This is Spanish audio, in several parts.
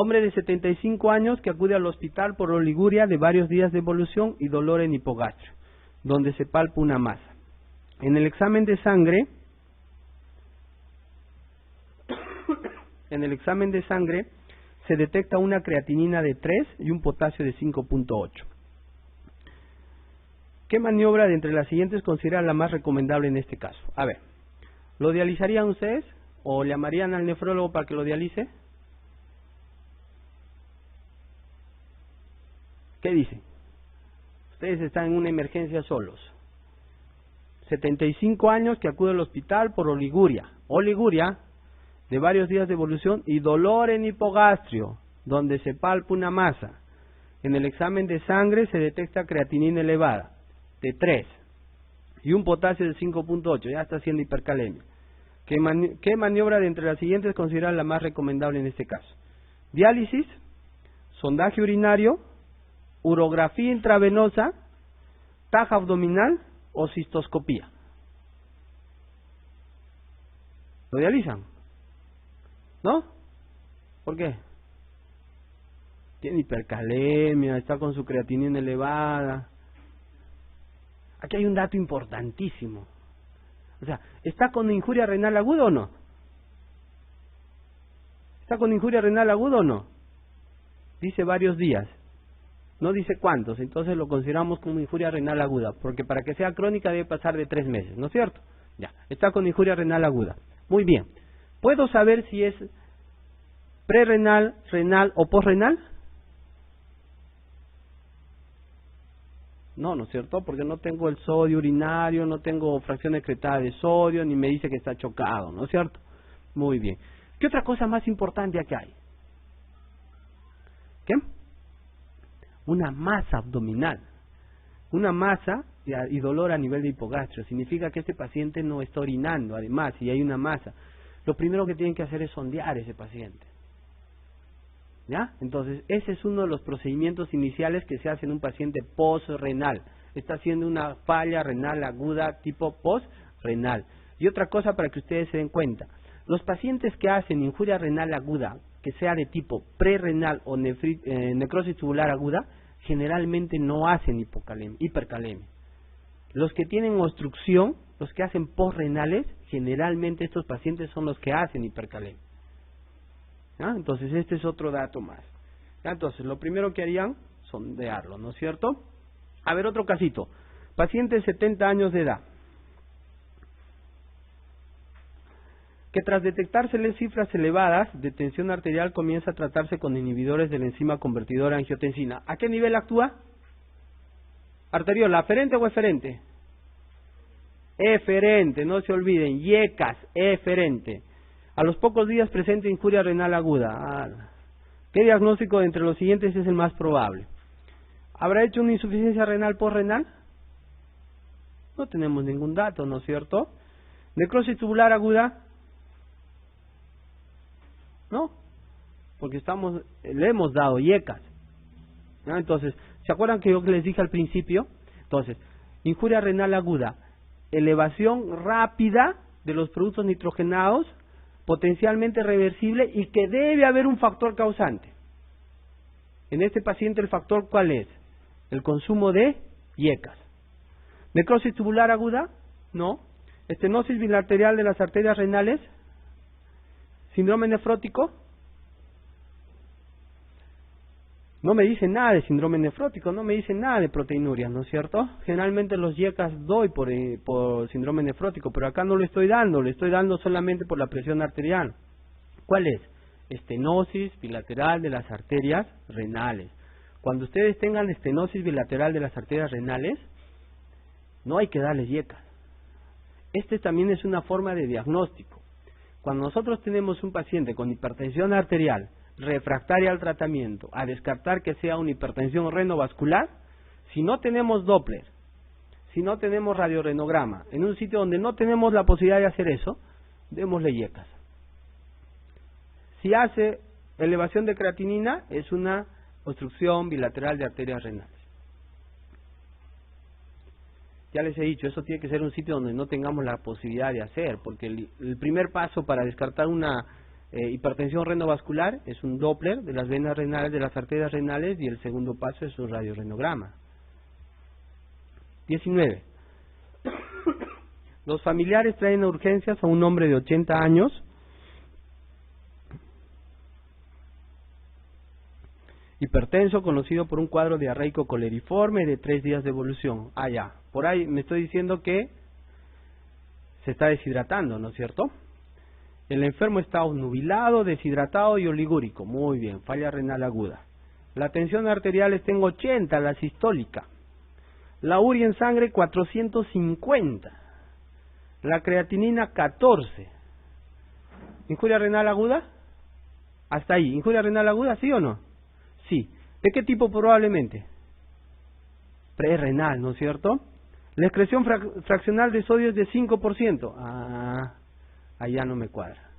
Hombre de 75 años que acude al hospital por oliguria de varios días de evolución y dolor en hipogastrio, donde se palpa una masa. En el examen de sangre, se detecta una creatinina de 3 y un potasio de 5.8. ¿Qué maniobra de entre las siguientes considera la más recomendable en este caso? A ver, ¿lo dializarían ustedes o llamarían al nefrólogo para que lo dialice? ¿Qué dicen? Ustedes están en una emergencia solos. 75 años que acude al hospital por oliguria de varios días de evolución y dolor en hipogastrio, donde se palpa una masa. En el examen de sangre se detecta creatinina elevada de 3 y un potasio de 5.8, ya está haciendo hipercalemia. ¿Qué maniobra de entre las siguientes considera la más recomendable en este caso? Diálisis, sondaje urinario, urografía intravenosa, taja abdominal o cistoscopía. ¿Lo dializan? ¿No? ¿Por qué? Tiene hipercalemia, está con su creatinina elevada. Aquí hay un dato importantísimo. O sea, ¿está con injuria renal aguda o no? ¿Está con injuria renal aguda o no? Dice varios días. No dice cuántos, entonces lo consideramos como injuria renal aguda, porque para que sea crónica debe pasar de 3 meses, ¿no es cierto? Ya, está con injuria renal aguda. Muy bien. ¿Puedo saber si es prerrenal, renal o posrenal? No, ¿no es cierto? Porque no tengo el sodio urinario, no tengo fracción excretada de sodio, ni me dice que está chocado, ¿no es cierto? Muy bien. ¿Qué otra cosa más importante aquí hay? ¿Qué? Una masa abdominal. Una masa y dolor a nivel de hipogastrio. Significa que este paciente no está orinando, además, y hay una masa. Lo primero que tienen que hacer es sondear a ese paciente. ¿Ya? Entonces, ese es uno de los procedimientos iniciales que se hace en un paciente postrenal. Está haciendo una falla renal aguda tipo postrenal. Y otra cosa para que ustedes se den cuenta. Los pacientes que hacen injuria renal aguda, que sea de tipo prerrenal o necrosis tubular aguda, generalmente no hacen hipercalemia. Los que tienen obstrucción, los que hacen postrenales, generalmente estos pacientes son los que hacen hipercalemia. ¿Ah? Entonces este es otro dato más. ¿Ah? Entonces lo primero que harían, sondearlo, ¿no es cierto? A ver, otro casito. Paciente de 70 años de edad, que tras detectársele cifras elevadas de tensión arterial comienza a tratarse con inhibidores de la enzima convertidora de angiotensina. ¿A qué nivel actúa? ¿Arteriola, aferente o eferente? Eferente, no se olviden, IECAS, eferente. A los pocos días presenta injuria renal aguda. ¿Qué diagnóstico de entre los siguientes es el más probable? ¿Habrá hecho una insuficiencia renal postrenal? No tenemos ningún dato, ¿no es cierto? ¿Necrosis tubular aguda? No, porque le hemos dado IECAS. ¿No? Entonces, ¿se acuerdan que yo les dije al principio? Entonces, injuria renal aguda, elevación rápida de los productos nitrogenados, potencialmente reversible y que debe haber un factor causante. En este paciente el factor ¿cuál es? El consumo de IECAS. ¿Necrosis tubular aguda? No. ¿Estenosis bilateral de las arterias renales? ¿Síndrome nefrótico? No me dicen nada de síndrome nefrótico, no me dicen nada de proteinuria, ¿no es cierto? Generalmente los IECAS doy por síndrome nefrótico, pero acá no le estoy dando solamente por la presión arterial. ¿Cuál es? Estenosis bilateral de las arterias renales. Cuando ustedes tengan estenosis bilateral de las arterias renales, no hay que darles IECAS. Este también es una forma de diagnóstico. Cuando nosotros tenemos un paciente con hipertensión arterial, refractaria al tratamiento, a descartar que sea una hipertensión renovascular, si no tenemos Doppler, si no tenemos radiorenograma, en un sitio donde no tenemos la posibilidad de hacer eso, démosle IECAS. Si hace elevación de creatinina, es una obstrucción bilateral de arterias renales. Ya les he dicho, eso tiene que ser un sitio donde no tengamos la posibilidad de hacer, porque el primer paso para descartar una hipertensión renovascular es un Doppler de las venas renales, de las arterias renales, y el segundo paso es un radiorenograma. 19. Los familiares traen a urgencias a un hombre de 80 años hipertenso, conocido por un cuadro diarreico coleriforme de 3 días de evolución. Ah, ya. Por ahí me estoy diciendo que se está deshidratando, ¿no es cierto? El enfermo está obnubilado, deshidratado y oligúrico. Muy bien, falla renal aguda. La tensión arterial está en 80, la sistólica. La urea en sangre 450. La creatinina 14. ¿Injuria renal aguda? Hasta ahí. ¿Injuria renal aguda, sí o no? Sí. ¿De qué tipo probablemente? Prerrenal, ¿no es cierto? La excreción fraccional de sodio es de 5%. Ah, allá no me cuadra.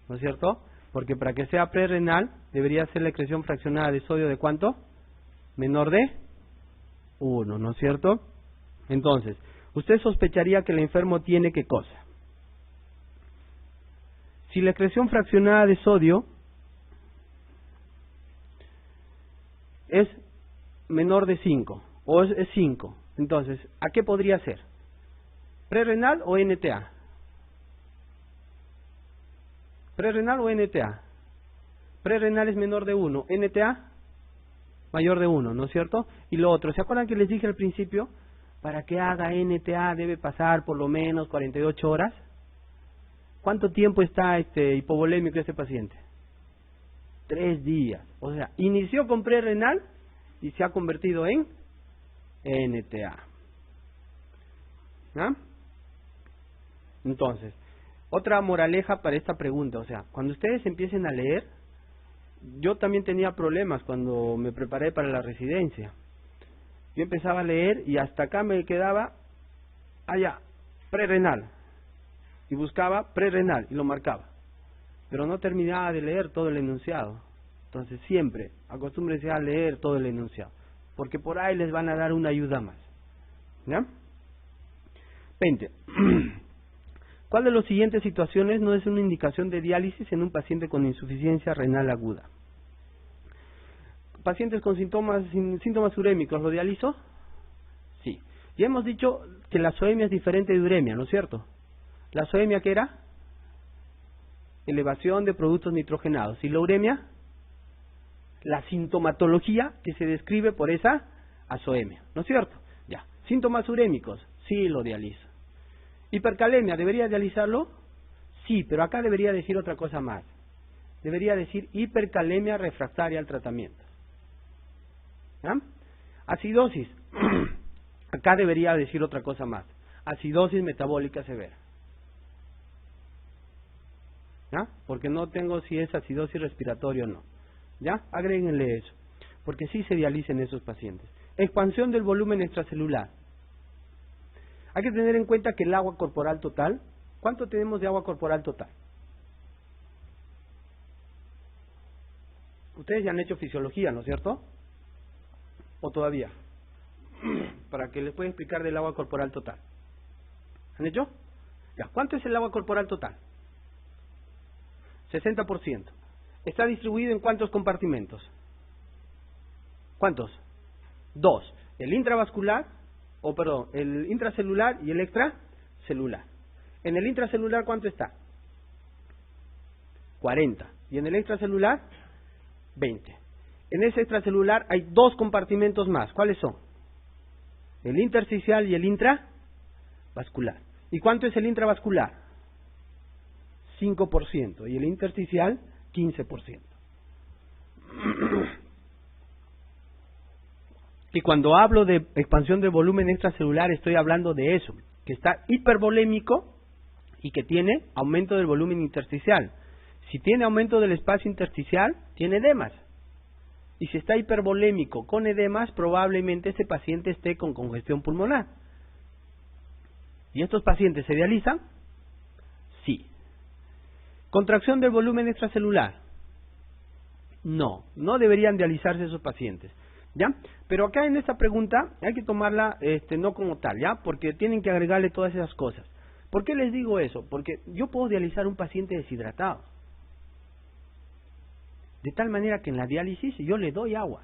¿No es cierto? Porque para que sea prerrenal, debería ser la excreción fraccionada de sodio de ¿cuánto? Menor de 1, ¿no es cierto? Entonces, usted sospecharía que el enfermo tiene ¿qué cosa? Si la excreción fraccionada de sodio es menor de 5, o es 5, entonces, ¿a qué podría ser? ¿Prerrenal o NTA? ¿Prerrenal o NTA? Prerrenal es menor de 1, NTA mayor de 1, ¿no es cierto? Y lo otro, ¿se acuerdan que les dije al principio? Para que haga NTA debe pasar por lo menos 48 horas. ¿Cuánto tiempo está hipovolémico este paciente? 3 días. O sea, inició con prerrenal y se ha convertido en NTA. ¿Ah? Entonces, otra moraleja para esta pregunta, o sea, cuando ustedes empiecen a leer, yo también tenía problemas cuando me preparé para la residencia. Yo empezaba a leer y hasta acá me quedaba, allá, prerrenal, y buscaba prerrenal y lo marcaba, pero no terminaba de leer todo el enunciado. Entonces siempre acostúmbrense a leer todo el enunciado, porque por ahí les van a dar una ayuda más. ¿Ya? 20. ¿Cuál de las siguientes situaciones no es una indicación de diálisis en un paciente con insuficiencia renal aguda? Pacientes con síntomas urémicos, ¿lo dializo? Sí. Ya hemos dicho que la azoemia es diferente de uremia, ¿no es cierto? ¿La azoemia qué era? Elevación de productos nitrogenados. ¿Y la uremia? La sintomatología que se describe por esa azoemia, ¿no es cierto? Ya. Síntomas urémicos, sí lo dializo. Hipercalemia, ¿debería dializarlo? Sí, pero acá debería decir otra cosa más. Debería decir hipercalemia refractaria al tratamiento. ¿Ya? Acidosis, acá debería decir otra cosa más. Acidosis metabólica severa. ¿Ya? Porque no tengo si es acidosis respiratoria o no. ¿Ya? Agréguenle eso, porque sí se dialicen esos pacientes. Expansión del volumen extracelular. Hay que tener en cuenta que el agua corporal total, ¿cuánto tenemos de agua corporal total? Ustedes ya han hecho fisiología, ¿no es cierto? ¿O todavía? Para que les pueda explicar del agua corporal total. ¿Han hecho? Ya. ¿Cuánto es el agua corporal total? 60%. ¿Está distribuido en cuántos compartimentos? ¿Cuántos? 2. El intravascular, el intracelular y el extracelular. En el intracelular, ¿cuánto está? 40. ¿Y en el extracelular? 20. En ese extracelular hay 2 compartimentos más. ¿Cuáles son? El intersticial y el intravascular. ¿Y cuánto es el intravascular? 5%. Y el intersticial, 15%. Y cuando hablo de expansión del volumen extracelular, estoy hablando de eso, que está hipervolémico y que tiene aumento del volumen intersticial. Si tiene aumento del espacio intersticial, tiene edemas. Y si está hipervolémico con edemas, probablemente ese paciente esté con congestión pulmonar. ¿Y estos pacientes se dializan? Sí. ¿Contracción del volumen extracelular? No, no deberían dializarse esos pacientes. ¿Ya? Pero acá en esta pregunta hay que tomarla no como tal, ¿ya? Porque tienen que agregarle todas esas cosas. ¿Por qué les digo eso? Porque yo puedo dializar un paciente deshidratado. De tal manera que en la diálisis yo le doy agua.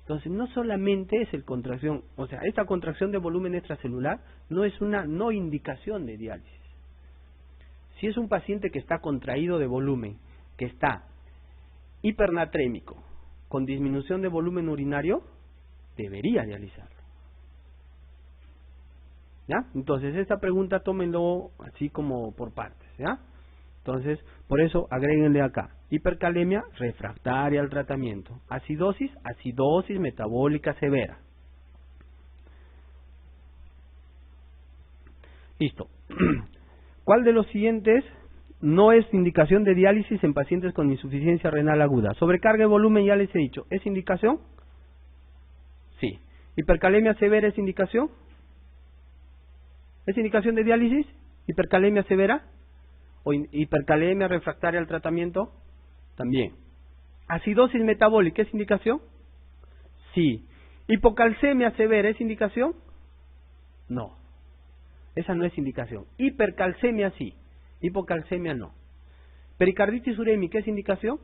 Entonces no solamente es el contracción, o sea, esta contracción de volumen extracelular no es una no indicación de diálisis. Si es un paciente que está contraído de volumen, que está hipernatrémico, con disminución de volumen urinario, debería dializarlo. ¿Ya? Entonces esta pregunta tómenlo así como por partes, ¿ya? Entonces, por eso agréguenle acá, hipercalemia refractaria al tratamiento, acidosis metabólica severa. Listo. ¿Cuál de los siguientes no es indicación de diálisis en pacientes con insuficiencia renal aguda? Sobrecarga de volumen, ya les he dicho, ¿es indicación? Sí. ¿Hipercalemia severa es indicación? ¿Es indicación de diálisis? ¿Hipercalemia severa? ¿O hipercalemia refractaria al tratamiento? También. ¿Acidosis metabólica es indicación? Sí. ¿Hipocalcemia severa es indicación? No. Esa no es indicación. Hipercalcemia sí. Hipocalcemia no. ¿Pericarditis urémica es indicación?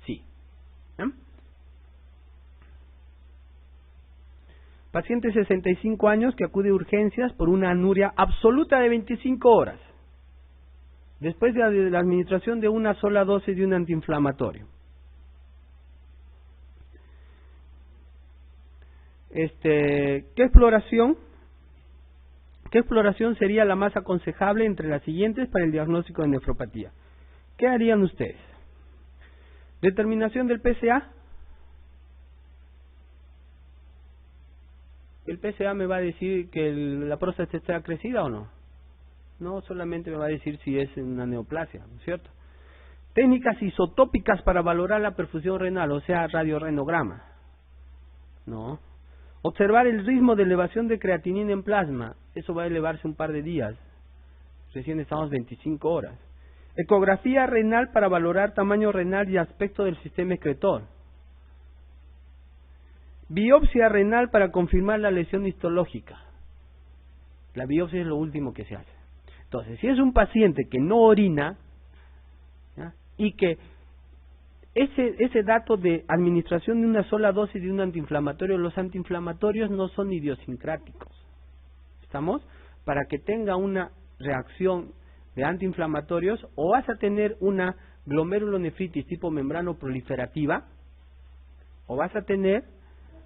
Sí. ¿Eh? Paciente de 65 años que acude a urgencias por una anuria absoluta de 25 horas. Después de la administración de una sola dosis de un antiinflamatorio. ¿Qué exploración sería la más aconsejable entre las siguientes para el diagnóstico de nefropatía? ¿Qué harían ustedes? Determinación del PSA. ¿El PSA me va a decir que la próstata está crecida o no? No, solamente me va a decir si es una neoplasia, ¿no es cierto? Técnicas isotópicas para valorar la perfusión renal, o sea, radiorenograma. No. Observar el ritmo de elevación de creatinina en plasma, eso va a elevarse un par de días. Recién estamos 25 horas. Ecografía renal para valorar tamaño renal y aspecto del sistema excretor. Biopsia renal para confirmar la lesión histológica. La biopsia es lo último que se hace. Entonces, si es un paciente que no orina, ¿ya? Y que ese dato de administración de una sola dosis de un antiinflamatorio, los antiinflamatorios no son idiosincráticos. ¿Estamos? Para que tenga una reacción de antiinflamatorios, o vas a tener una glomerulonefritis tipo membrano proliferativa, o vas a tener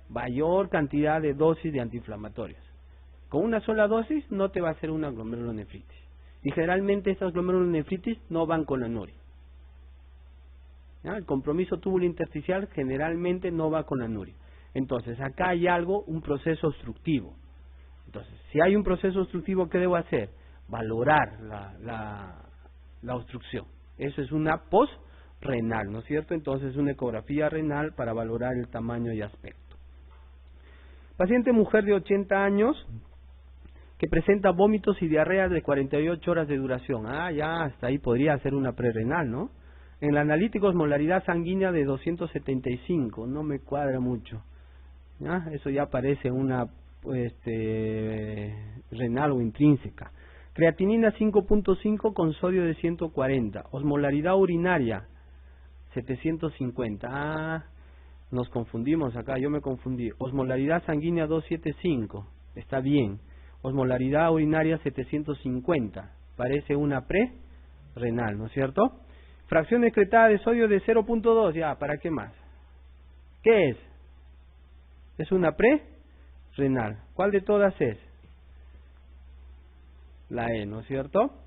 mayor cantidad de dosis de antiinflamatorios. Con una sola dosis no te va a hacer una glomerulonefritis. Y generalmente estas glomerulonefritis no van con anuria. ¿Ya? El compromiso túbulo-intersticial generalmente no va con anuria. Entonces, acá hay algo, un proceso obstructivo. Entonces, si hay un proceso obstructivo, ¿qué debo hacer? Valorar la obstrucción. Eso es una post-renal, ¿no es cierto? Entonces, una ecografía renal para valorar el tamaño y aspecto. Paciente mujer de 80 años que presenta vómitos y diarrea de 48 horas de duración. Ya, hasta ahí podría ser una prerrenal, ¿no? En la analítica osmolaridad sanguínea de 275, no me cuadra mucho. ¿Ya? Eso ya parece una renal o intrínseca. Creatinina 5.5 con sodio de 140. Osmolaridad urinaria 750. Nos confundimos acá, yo me confundí. Osmolaridad sanguínea 275, está bien. Osmolaridad urinaria 750, parece una pre-renal, ¿no es cierto? Fracción excretada de sodio de 0.2, ya, ¿para qué más? ¿Qué es? Es una pre-renal. ¿Cuál de todas es? La E, ¿no es cierto?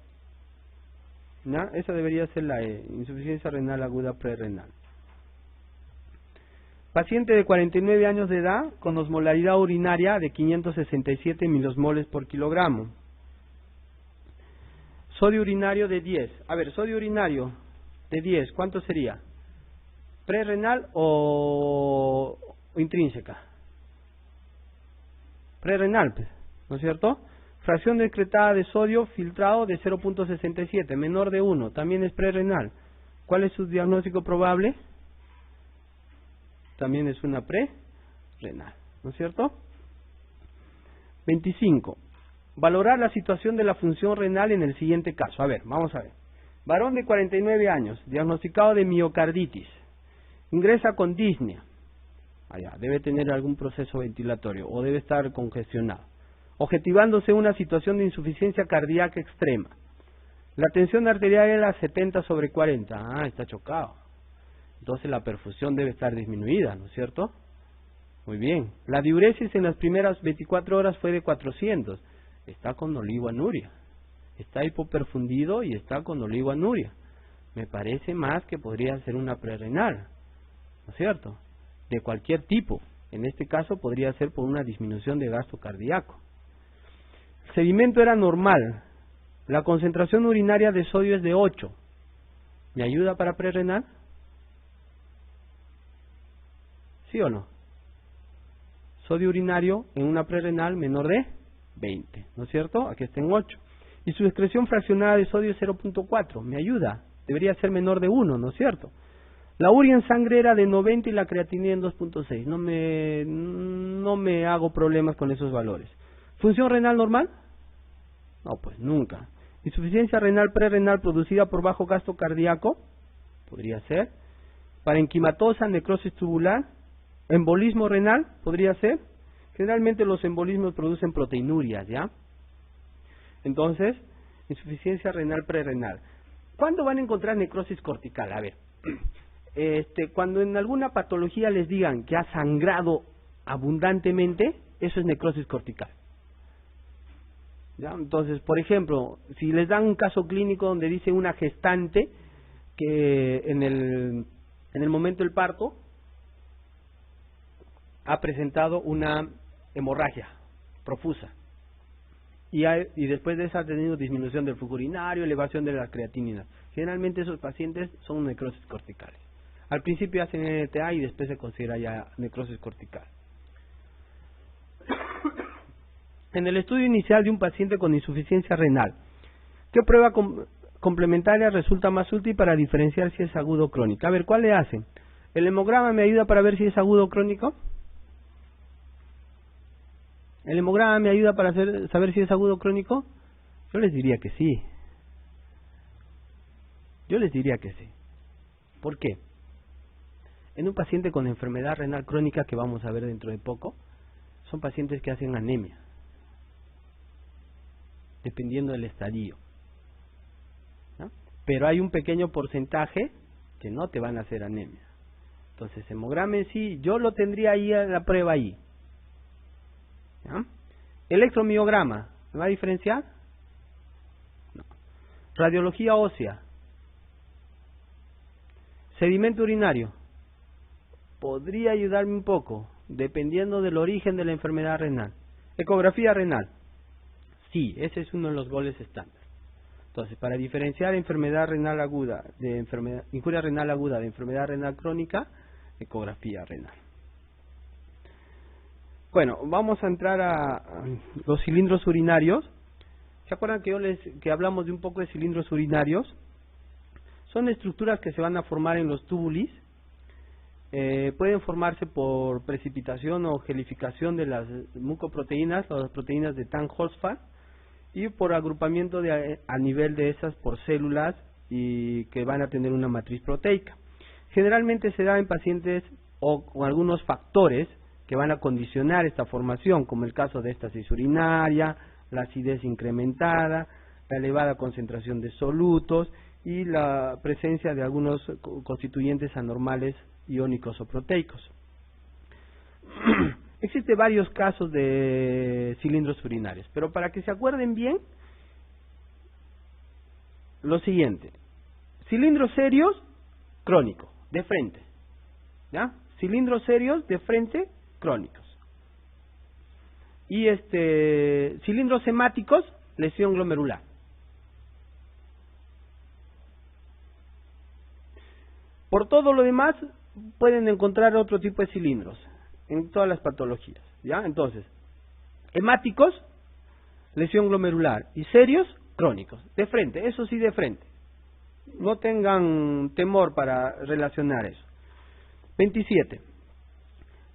¿No? Esa debería ser la E, insuficiencia renal aguda pre-renal. Paciente de 49 años de edad con osmolaridad urinaria de 567 milosmoles por kilogramo. Sodio urinario de 10. A ver, sodio urinario de 10, ¿cuánto sería? ¿Prerrenal o intrínseca? Prerrenal, pues, ¿no es cierto? Fracción excretada de sodio filtrado de 0.67, menor de 1, también es prerrenal. ¿Cuál es su diagnóstico probable? También es una pre-renal, ¿no es cierto? 25. Valorar la situación de la función renal en el siguiente caso. A ver, vamos a ver. Varón de 49 años, diagnosticado de miocarditis, ingresa con disnea. Debe tener algún proceso ventilatorio o debe estar congestionado. Objetivándose una situación de insuficiencia cardíaca extrema. La tensión arterial era 70/40. Está chocado. Entonces la perfusión debe estar disminuida, ¿no es cierto? Muy bien. La diuresis en las primeras 24 horas fue de 400. Está con oligoanuria. Está hipoperfundido y está con oligoanuria. Me parece más que podría ser una prerrenal, ¿no es cierto? De cualquier tipo. En este caso podría ser por una disminución de gasto cardíaco. El sedimento era normal. La concentración urinaria de sodio es de 8. ¿Me ayuda para prerrenal? ¿Sí o no? Sodio urinario en una prerrenal menor de 20, ¿no es cierto? Aquí está en 8. Y su excreción fraccionada de sodio es 0.4. ¿Me ayuda? Debería ser menor de 1, ¿no es cierto? La urea en sangre era de 90 y la creatinina en 2.6. No me hago problemas con esos valores. ¿Función renal normal? No, pues nunca. Insuficiencia renal prerrenal producida por bajo gasto cardíaco, podría ser. Parenquimatosa, necrosis tubular. Embolismo renal, podría ser. Generalmente los embolismos producen proteinurias, ¿ya? Entonces, insuficiencia renal prerrenal. ¿Cuándo van a encontrar necrosis cortical? A ver, cuando en alguna patología les digan que ha sangrado abundantemente, eso es necrosis cortical. ¿Ya? Entonces, por ejemplo, si les dan un caso clínico donde dice una gestante que en el momento del parto ha presentado una hemorragia profusa y después de eso ha tenido disminución del flujo urinario, elevación de la creatinina. Generalmente esos pacientes son necrosis corticales. Al principio hacen NTA y después se considera ya necrosis cortical. En el estudio inicial de un paciente con insuficiencia renal, ¿qué prueba complementaria resulta más útil para diferenciar si es agudo o crónico? A ver, ¿cuál le hacen? ¿El hemograma me ayuda para ver si es agudo o crónico? ¿El hemograma me ayuda para saber si es agudo o crónico? Yo les diría que sí. ¿Por qué? En un paciente con enfermedad renal crónica, que vamos a ver dentro de poco, son pacientes que hacen anemia, dependiendo del estadio, ¿no? Pero hay un pequeño porcentaje que no te van a hacer anemia. Entonces, hemograma en sí, yo lo tendría ahí a la prueba ahí. ¿Ya? Electromiograma, ¿me va a diferenciar? No. Radiología ósea. Sedimento urinario. Podría ayudarme un poco, dependiendo del origen de la enfermedad renal. Ecografía renal. Sí, ese es uno de los goles estándar. Entonces, para diferenciar enfermedad renal aguda injuria renal aguda de enfermedad renal crónica, ecografía renal. Bueno, vamos a entrar a los cilindros urinarios. ¿Se acuerdan que hablamos de un poco de cilindros urinarios? Son estructuras que se van a formar en los túbulos. Pueden formarse por precipitación o gelificación de las mucoproteínas o las proteínas de Tan-Horsford y por agrupamiento a nivel de esas por células y que van a tener una matriz proteica. Generalmente se da en pacientes o con algunos factores que van a condicionar esta formación, como el caso de éstasis urinaria, la acidez incrementada, la elevada concentración de solutos y la presencia de algunos constituyentes anormales iónicos o proteicos. Existen varios casos de cilindros urinarios, pero para que se acuerden bien, lo siguiente: cilindros serios, crónicos, de frente, ¿ya? Cilindros serios, de frente, crónicos. Y cilindros hemáticos, lesión glomerular. Por todo lo demás, pueden encontrar otro tipo de cilindros en todas las patologías, ¿ya? Entonces, hemáticos, lesión glomerular, y serios, crónicos, de frente, eso sí, de frente. No tengan temor para relacionar eso. 27.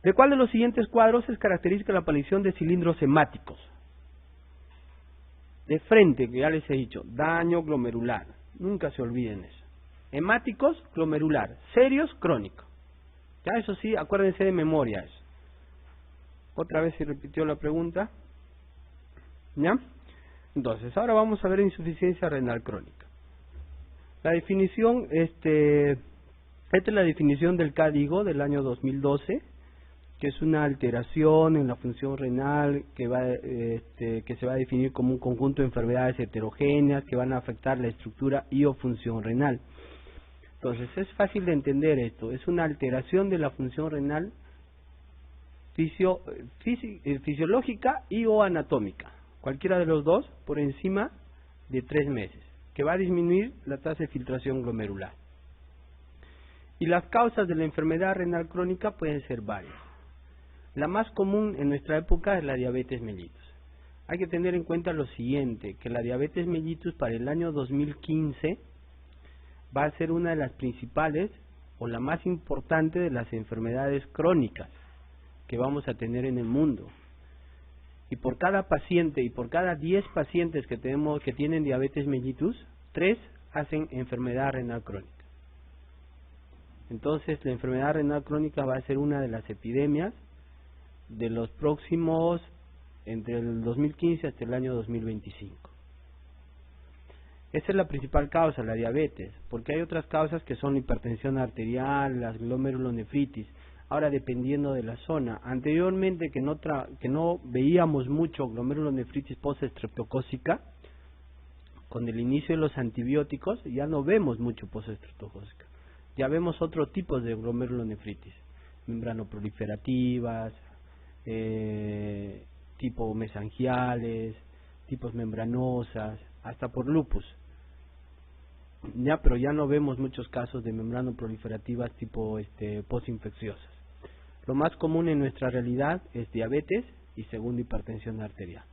¿De cuál de los siguientes cuadros es característica la aparición de cilindros hemáticos? de frente, que ya les he dicho, daño glomerular, nunca se olviden eso. Hemáticos, glomerular, serios, crónico. Ya eso sí, acuérdense de memoria eso. Otra vez se repitió la pregunta. ¿Ya? Entonces, ahora vamos a ver insuficiencia renal crónica. La definición, esta es la definición del CADIGO del año 2012, que es una alteración en la función renal que se va a definir como un conjunto de enfermedades heterogéneas que van a afectar la estructura y o función renal. Entonces, es fácil de entender esto. Es una alteración de la función renal fisiológica y o anatómica, cualquiera de los dos, por encima de 3 meses, que va a disminuir la tasa de filtración glomerular. Y las causas de la enfermedad renal crónica pueden ser varias. La más común en nuestra época es la diabetes mellitus. Hay que tener en cuenta lo siguiente, que la diabetes mellitus para el año 2015 va a ser una de las principales o la más importante de las enfermedades crónicas que vamos a tener en el mundo. Y por cada paciente y por cada 10 pacientes que tenemos que tienen diabetes mellitus, 3 hacen enfermedad renal crónica. Entonces, la enfermedad renal crónica va a ser una de las epidemias de los próximos, entre el 2015 hasta el año 2025. Esa es la principal causa, la diabetes, porque hay otras causas que son hipertensión arterial, las glomerulonefritis. Ahora, dependiendo de la zona, anteriormente que no veíamos mucho glomerulonefritis postestreptocócica, con el inicio de los antibióticos ya no vemos mucho postestreptocócica. Ya vemos otros tipos de glomerulonefritis, membranoproliferativas, tipo mesangiales, tipos membranosas, hasta por lupus. Pero ya no vemos muchos casos de membranoproliferativas tipo postinfecciosas. Lo más común en nuestra realidad es diabetes y segundo hipertensión arterial.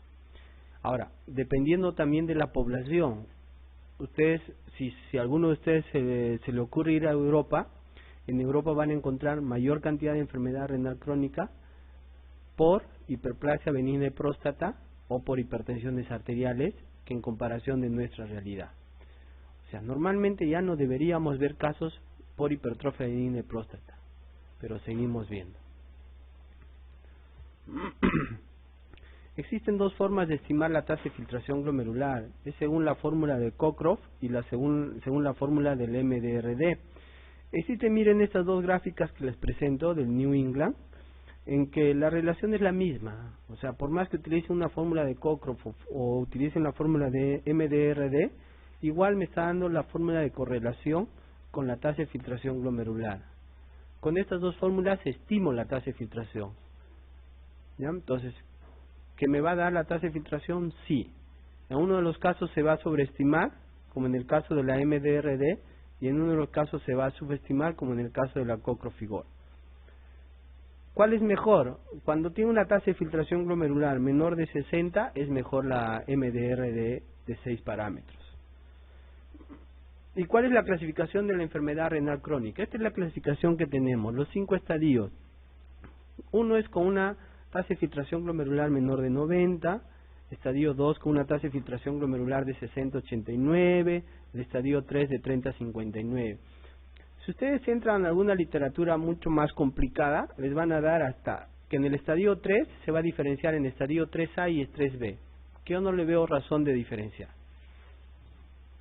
Ahora, dependiendo también de la población, ustedes, si a alguno de ustedes se le ocurre ir a Europa, en Europa van a encontrar mayor cantidad de enfermedad renal crónica por hiperplasia benigna de próstata o por hipertensiones arteriales que en comparación de nuestra realidad. O sea, normalmente ya no deberíamos ver casos por hipertrofia benigna de próstata, pero seguimos viendo. Existen 2 formas de estimar la tasa de filtración glomerular, es según la fórmula de Cockcroft y según la fórmula del MDRD. Existen, miren estas 2 gráficas que les presento del New England, en que la relación es la misma. O sea, por más que utilicen una fórmula de Cockcroft o utilicen la fórmula de MDRD, igual me está dando la fórmula de correlación con la tasa de filtración glomerular. Con estas 2 fórmulas estimo la tasa de filtración. ¿Ya? Entonces, ¿que me va a dar la tasa de filtración? Sí. En uno de los casos se va a sobreestimar, como en el caso de la MDRD, y en uno de los casos se va a subestimar, como en el caso de la Cockcroft-Figure. ¿Cuál es mejor? Cuando tiene una tasa de filtración glomerular menor de 60, es mejor la MDRD de 6 parámetros. ¿Y cuál es la clasificación de la enfermedad renal crónica? Esta es la clasificación que tenemos, los 5 estadios. Uno es con una tasa de filtración glomerular menor de 90, estadio 2 con una tasa de filtración glomerular de 60-89, el estadio 3 de 30-59. Si ustedes entran en alguna literatura mucho más complicada, les van a dar hasta que en el estadio 3 se va a diferenciar en estadio 3A y 3B, que yo no le veo razón de diferenciar.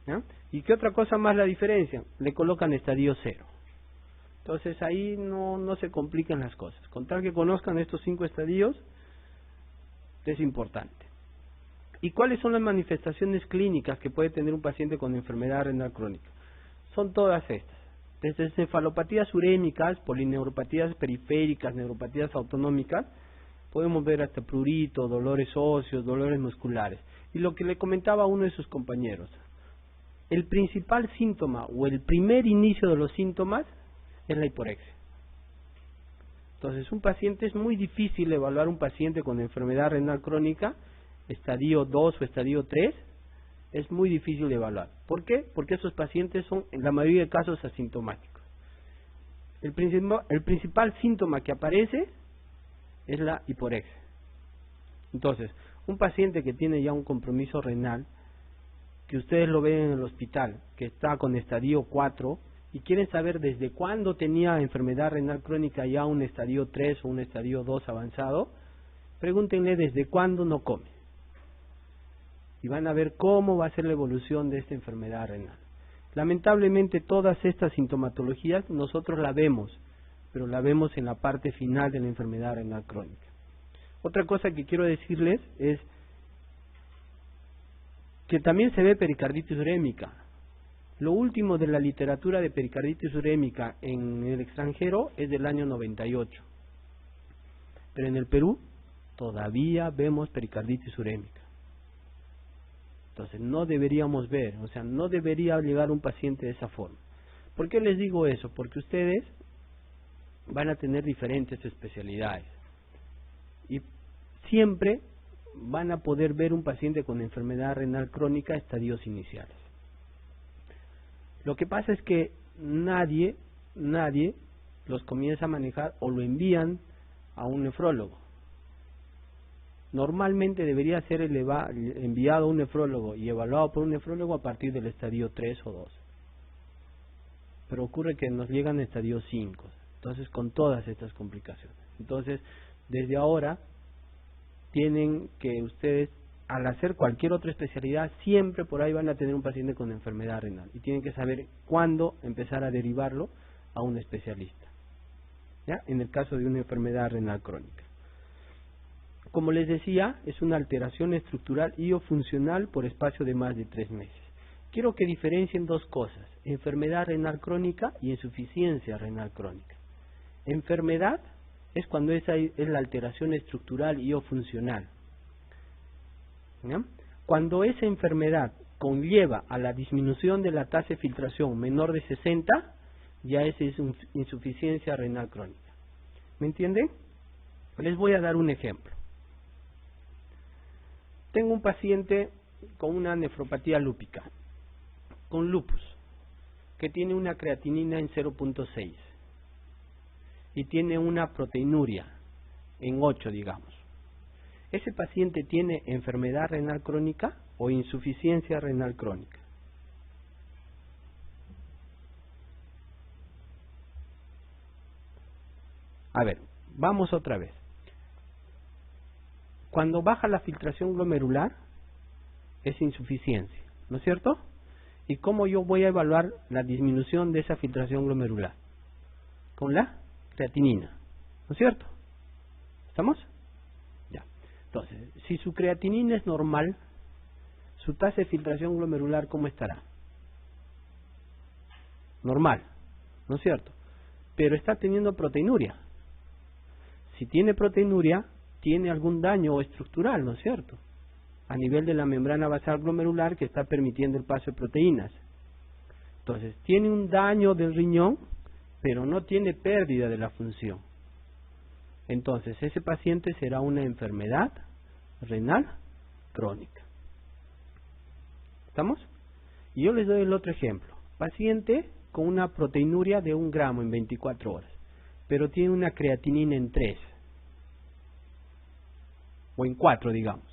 ¿Ya? ¿Y qué otra cosa más la diferencia? Le colocan estadio 0. Entonces ahí no se complican las cosas. Con tal que conozcan estos 5 estadios, es importante. ¿Y cuáles son las manifestaciones clínicas que puede tener un paciente con enfermedad renal crónica? Son todas estas. Desde encefalopatías urémicas, polineuropatías periféricas, neuropatías autonómicas, podemos ver hasta prurito, dolores óseos, dolores musculares. Y lo que le comentaba a uno de sus compañeros, el principal síntoma o el primer inicio de los síntomas es la hiporexia. Entonces, un paciente, es muy difícil evaluar un paciente con enfermedad renal crónica, estadio 2 o estadio 3, es muy difícil de evaluar. ¿Por qué? Porque esos pacientes son, en la mayoría de casos, asintomáticos. El principal síntoma que aparece es la hiporexia. Entonces, Un paciente que tiene ya un compromiso renal, que ustedes lo ven en el hospital, que está con estadio 4 y quieren saber desde cuándo tenía enfermedad renal crónica ya un estadio 3 o un estadio 2 avanzado, pregúntenle desde cuándo no come. Y van a ver cómo va a ser la evolución de esta enfermedad renal. Lamentablemente todas estas sintomatologías nosotros la vemos, pero la vemos en la parte final de la enfermedad renal crónica. Otra cosa que quiero decirles es que también se ve pericarditis urémica. Lo último de la literatura de pericarditis urémica en el extranjero es del año 98. Pero en el Perú todavía vemos pericarditis urémica. Entonces no deberíamos ver, o sea, no debería llegar un paciente de esa forma. ¿Por qué les digo eso? Porque ustedes van a tener diferentes especialidades. Y siempre van a poder ver un paciente con enfermedad renal crónica a estadios iniciales. Lo que pasa es que nadie los comienza a manejar o lo envían a un nefrólogo. Normalmente debería ser enviado a un nefrólogo y evaluado por un nefrólogo a partir del estadio 3 o 2. Pero ocurre que nos llegan a estadio 5, entonces con todas estas complicaciones. Entonces, desde ahora tienen que ustedes, al hacer cualquier otra especialidad, siempre por ahí van a tener un paciente con enfermedad renal y tienen que saber cuándo empezar a derivarlo a un especialista, ¿ya? En el caso de una enfermedad renal crónica. Como les decía, es una alteración estructural y o funcional por espacio de más de 3 meses. Quiero que diferencien dos cosas: enfermedad renal crónica y insuficiencia renal crónica. Enfermedad es cuando esa es la alteración estructural y o funcional. ¿Ya? Cuando esa enfermedad conlleva a la disminución de la tasa de filtración menor de 60, ya esa es insuficiencia renal crónica. ¿Me entienden? Les voy a dar un ejemplo. Tengo un paciente con una nefropatía lúpica, con lupus, que tiene una creatinina en 0.6 y tiene una proteinuria en 8, digamos. ¿Ese paciente tiene enfermedad renal crónica o insuficiencia renal crónica? A ver, vamos otra vez. Cuando baja la filtración glomerular es insuficiencia, ¿no es cierto? ¿Y cómo yo voy a evaluar la disminución de esa filtración glomerular? Con la creatinina, ¿no es cierto? ¿Estamos? Ya. Entonces, si su creatinina es normal, su tasa de filtración glomerular, ¿cómo estará? Normal, ¿no es cierto? Pero está teniendo proteinuria. Si tiene proteinuria, tiene algún daño estructural, ¿no es cierto? A nivel de la membrana basal glomerular que está permitiendo el paso de proteínas. Entonces, tiene un daño del riñón, pero no tiene pérdida de la función. Entonces, ese paciente será una enfermedad renal crónica. ¿Estamos? Y yo les doy el otro ejemplo. Paciente con una proteinuria de 1 gramo en 24 horas, pero tiene una creatinina en 3, o en 4, digamos.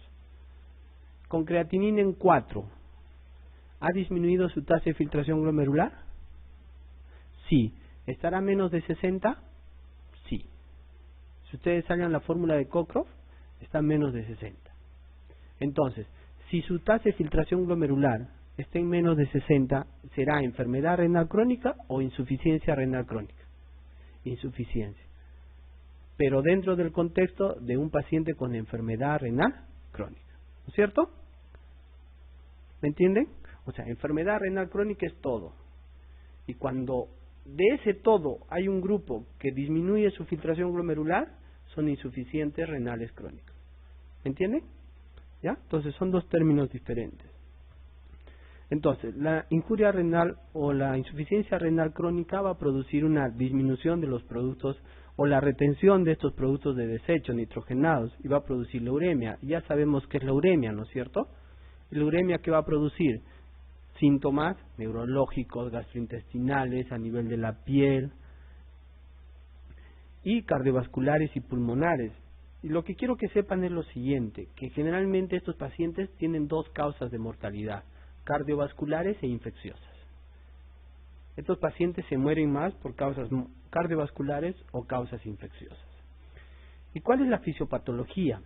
Con creatinina en 4, ¿ha disminuido su tasa de filtración glomerular? Sí. ¿Estará menos de 60? Sí. Si ustedes salgan la fórmula de Cockcroft, está menos de 60. Entonces, si su tasa de filtración glomerular está en menos de 60, ¿será enfermedad renal crónica o insuficiencia renal crónica? Insuficiencia. Pero dentro del contexto de un paciente con enfermedad renal crónica, ¿no es cierto? ¿Me entienden? O sea, enfermedad renal crónica es todo. Y cuando de ese todo hay un grupo que disminuye su filtración glomerular, son insuficientes renales crónicos. ¿Me entienden? ¿Ya? Entonces son dos términos diferentes. Entonces, la injuria renal o la insuficiencia renal crónica va a producir una disminución de los productos o la retención de estos productos de desecho nitrogenados y va a producir la uremia. Ya sabemos qué es la uremia, ¿no es cierto? La uremia, ¿qué va a producir? Síntomas neurológicos, gastrointestinales, a nivel de la piel y cardiovasculares y pulmonares. Y lo que quiero que sepan es lo siguiente, que generalmente estos pacientes tienen dos causas de mortalidad, cardiovasculares e infecciosas. Estos pacientes se mueren más por causas cardiovasculares o causas infecciosas. ¿Y cuál es la fisiopatología?